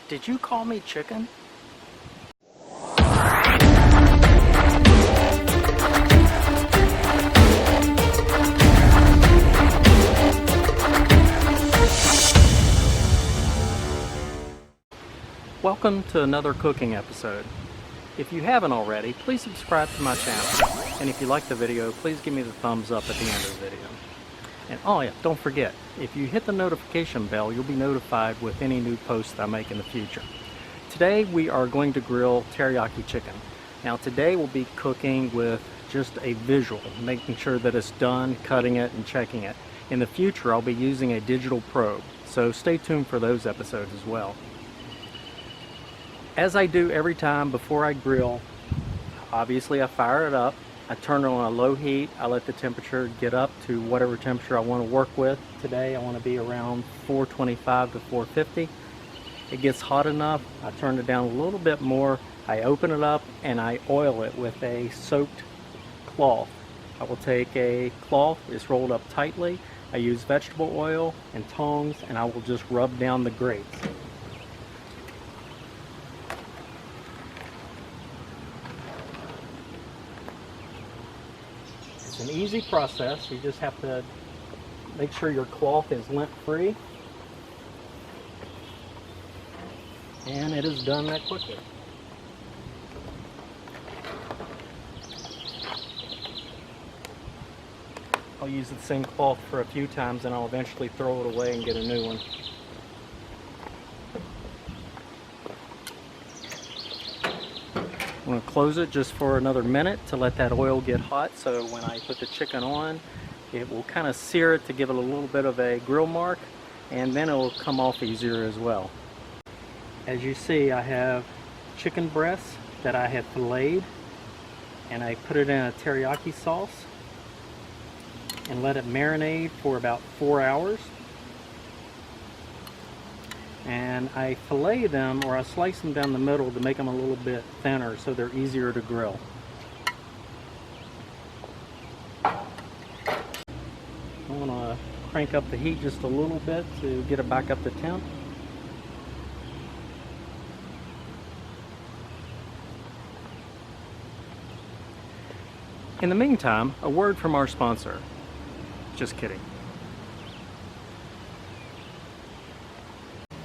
Did you call me chicken? Welcome to another cooking episode. If you haven't already, please subscribe to my channel. And if you like the video, please give me the thumbs up at the end of the video. And oh yeah, don't forget, if you hit the notification bell, you'll be notified with any new posts I make in the future. Today we are going to grill teriyaki chicken. Now today we'll be cooking with just a visual, making sure that it's done, cutting it, and checking it. In the future I'll be using a digital probe, so stay tuned for those episodes as well. As I do every time before I grill, obviously I fire it up. I turn it on a low heat. I let the temperature get up to whatever temperature I want to work with. Today I want to be around 425 to 450. It gets hot enough, I turn it down a little bit more. I open it up and I oil it with a soaked cloth. I will take a cloth, it's rolled up tightly. I use vegetable oil and tongs, and I will just rub down the grates. It's an easy process. You just have to make sure your cloth is lint free, and it is done that quickly. I'll use the same cloth for a few times and I'll eventually throw it away and get a new one. I'm going to close it just for another minute to let that oil get hot, so when I put the chicken on, it will kind of sear it to give it a little bit of a grill mark, and then it will come off easier as well. As you see, I have chicken breasts that I have filleted, and I put it in a teriyaki sauce and let it marinate for about 4 hours. And I fillet them, or I slice them down the middle to make them a little bit thinner so they're easier to grill. I'm going to crank up the heat just a little bit to get it back up to temp. In the meantime, a word from our sponsor. Just kidding.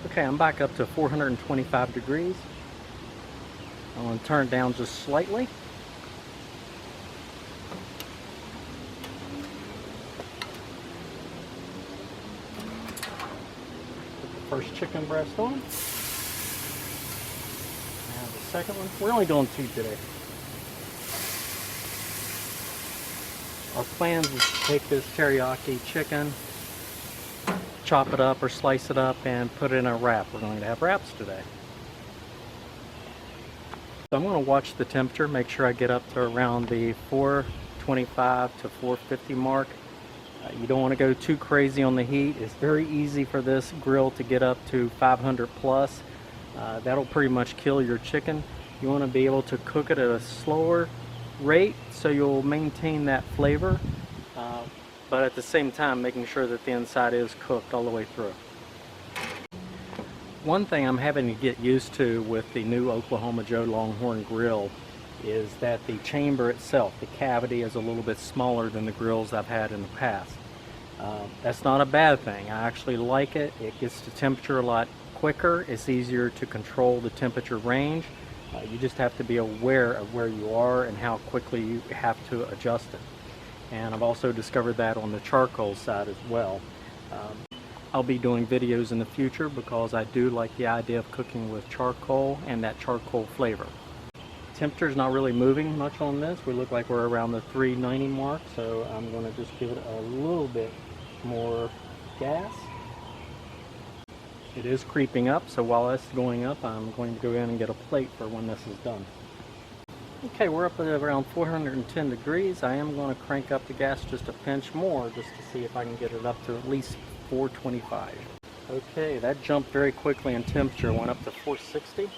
Okay, I'm back up to 425 degrees. I'm going to turn it down just slightly. Put the first chicken breast on. And the second one. We're only doing 2 today. Our plan is to take this teriyaki chicken, chop it up or slice it up, and put it in a wrap. We're going to have wraps today. So I'm going to watch the temperature, make sure I get up to around the 425 to 450 mark. You don't want to go too crazy on the heat. It's very easy for this grill to get up to 500 plus. That'll pretty much kill your chicken. You want to be able to cook it at a slower rate so you'll maintain that flavor, but at the same time making sure that the inside is cooked all the way through. One thing I'm having to get used to with the new Oklahoma Joe Longhorn grill is that the chamber itself, the cavity, is a little bit smaller than the grills I've had in the past. That's not a bad thing. I actually like it. It gets the temperature a lot quicker. It's easier to control the temperature range. You just have to be aware of where you are and how quickly you have to adjust it. And I've also discovered that on the charcoal side as well. I'll be doing videos in the future because I do like the idea of cooking with charcoal and that charcoal flavor. Temperature's not really moving much on this. We look like we're around the 390 mark, so I'm going to just give it a little bit more gas. It is creeping up, so while it's going up, I'm going to go in and get a plate for when this is done. Okay, we're up at around 410 degrees. I am going to crank up the gas just a pinch more just to see if I can get it up to at least 425. Okay, that jumped very quickly in temperature. Went up to 460.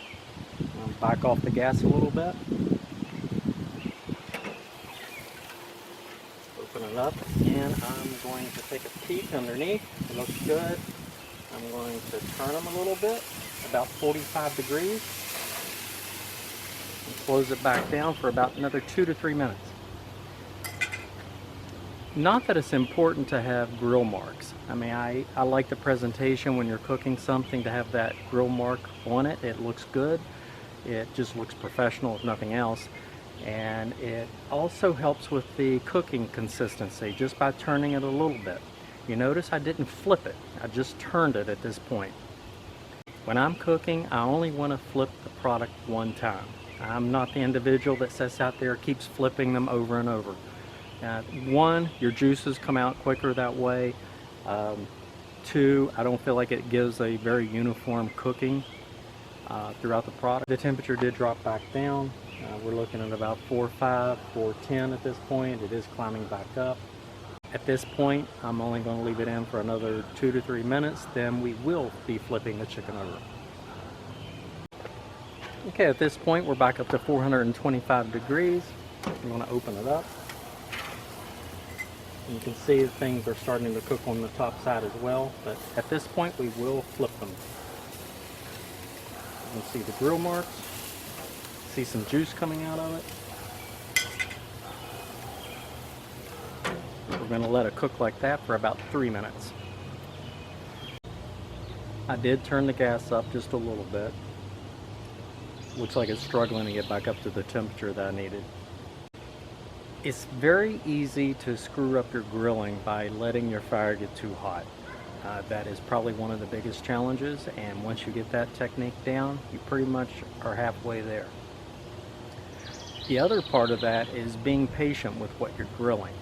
I'll back off the gas a little bit. Open it up, and I'm going to take a peek underneath. It looks good. I'm going to turn them a little bit. about 45 degrees. And close it back down for about another 2 to 3 minutes. Not that it's important to have grill marks. I mean, I like the presentation when you're cooking something to have that grill mark on it. It looks good. It just looks professional if nothing else. And it also helps with the cooking consistency just by turning it a little bit. You notice I didn't flip it. I just turned it at this point. When I'm cooking, I only want to flip the product one time. I'm not the individual that sits out there keeps flipping them over and over. One, your juices come out quicker that way. Two, I don't feel like it gives a very uniform cooking throughout the product. The temperature did drop back down. We're looking at about 405, 410 at this point. It is climbing back up. At this point, I'm only going to leave it in for another 2 to 3 minutes. Then we will be flipping the chicken over. Okay, at this point, we're back up to 425 degrees. I'm going to open it up. You can see that things are starting to cook on the top side as well, but at this point we will flip them. You can see the grill marks, see some juice coming out of it. We're going to let it cook like that for about 3 minutes. I did turn the gas up just a little bit. Looks like it's struggling to get back up to the temperature that I needed. It's very easy to screw up your grilling by letting your fire get too hot. That is probably one of the biggest challenges, and once you get that technique down, you pretty much are halfway there. The other part of that is being patient with what you're grilling.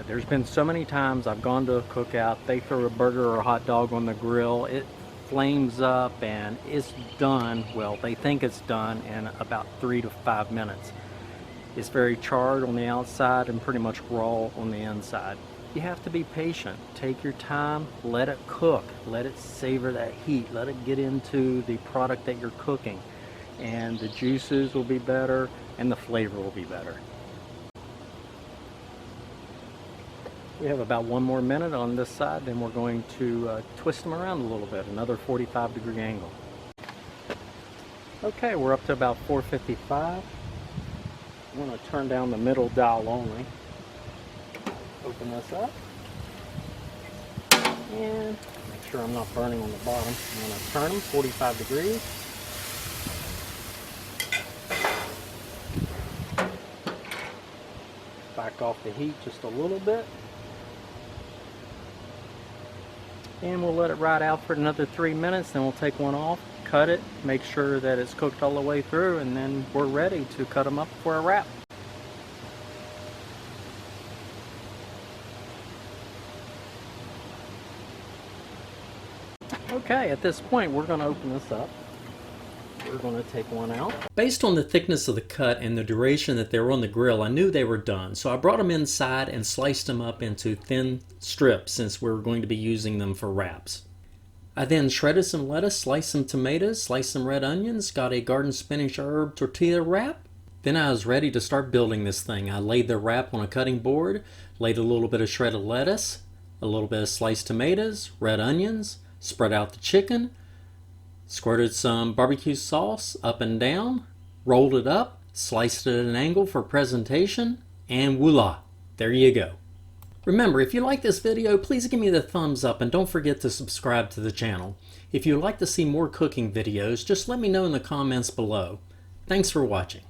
There's been so many times I've gone to a cookout, they throw a burger or a hot dog on the grill, it flames up and it's done, well, they think it's done in about 3 to 5 minutes. It's very charred on the outside and pretty much raw on the inside. You have to be patient. Take your time, let it cook, let it savor that heat, let it get into the product that you're cooking, and the juices will be better and the flavor will be better. We have about 1 more minute on this side, then we're going to twist them around a little bit, another 45-degree angle. Okay, we're up to about 455. I'm going to turn down the middle dial only. Open this up. And make sure I'm not burning on the bottom. I'm going to turn them 45 degrees. Back off the heat just a little bit. And we'll let it ride out for another 3 minutes, then we'll take one off, cut it, make sure that it's cooked all the way through, and then we're ready to cut them up for a wrap. Okay, at this point we're going to open this up. We're going to take one out. Based on the thickness of the cut and the duration that they were on the grill, I knew they were done. So I brought them inside and sliced them up into thin strips since we were going to be using them for wraps. I then shredded some lettuce, sliced some tomatoes, sliced some red onions, got a garden spinach herb tortilla wrap. Then I was ready to start building this thing. I laid the wrap on a cutting board, laid a little bit of shredded lettuce, a little bit of sliced tomatoes, red onions, spread out the chicken, squirted some barbecue sauce up and down, rolled it up, sliced it at an angle for presentation, and voila, there you go. Remember, if you like this video, please give me the thumbs up and don't forget to subscribe to the channel. If you'd like to see more cooking videos, just let me know in the comments below. Thanks for watching.